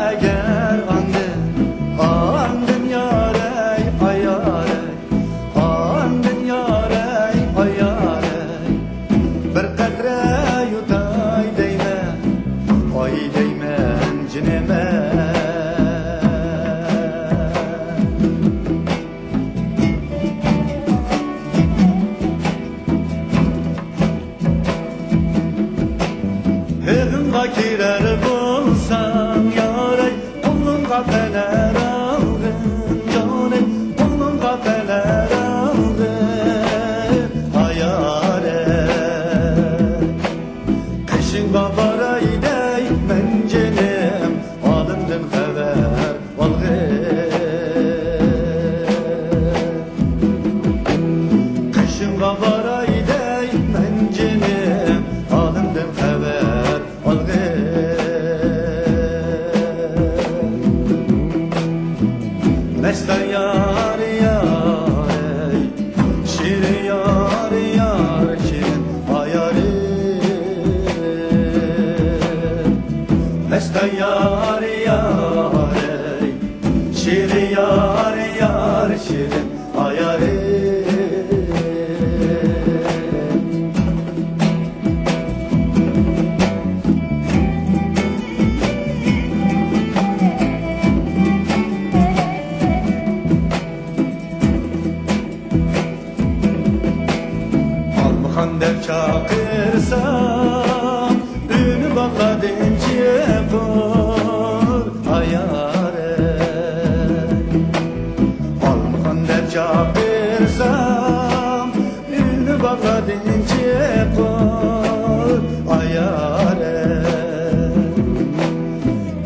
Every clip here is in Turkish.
eğer andın yare ayare, andın yare ayare, bir katre yutay değme, ay değmen cineme. Evimga girer bulsam yare, kolumga fener algın yare, kolumga fener algın ayare. Kışınga baray değmen cenem, alımdın haber algın. Kışınga baray değmen cenem, alımdın haber. Mestan yar yar, şirin yar yar, şirin ayarı. Mestan yar yar, şirin yar yar, şirin ayarı. Kandel çakırsam ünü bağladın çepur ayare. Alma kandel çakırsam ünü bağladın çepur ayare.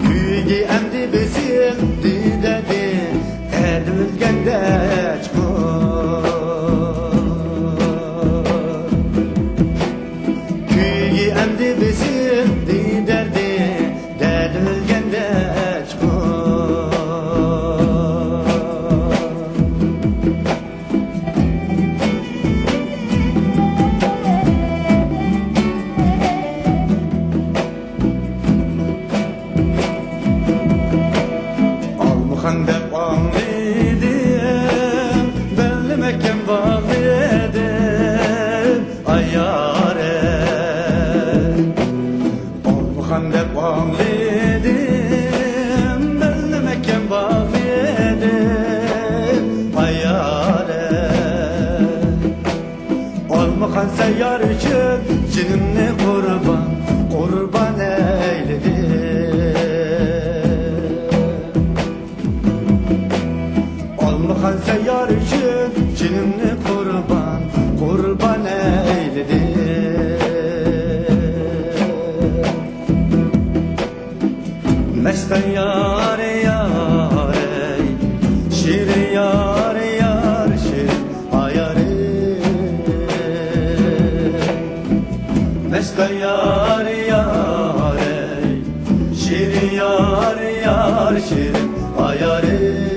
Güygi emdi bizim didedi edilgende çkur. Emdi bizim diderdi dedilgende çkur. Al-Muhandek bağlıydım, belli Mekkem bağlıydım ayyare. Kandek bağlıydım, belli Mekkem bağlıydım ayare. Olmakan seyyar için cinimni kurban, kurban eyledim. Olmakan seyyar için cinimni kurban, kurban eyledim. Mestan yar yar, şirin yar yar, şirin ayarı. Mestan yar yar, şirin yar yar, şirin ayarı.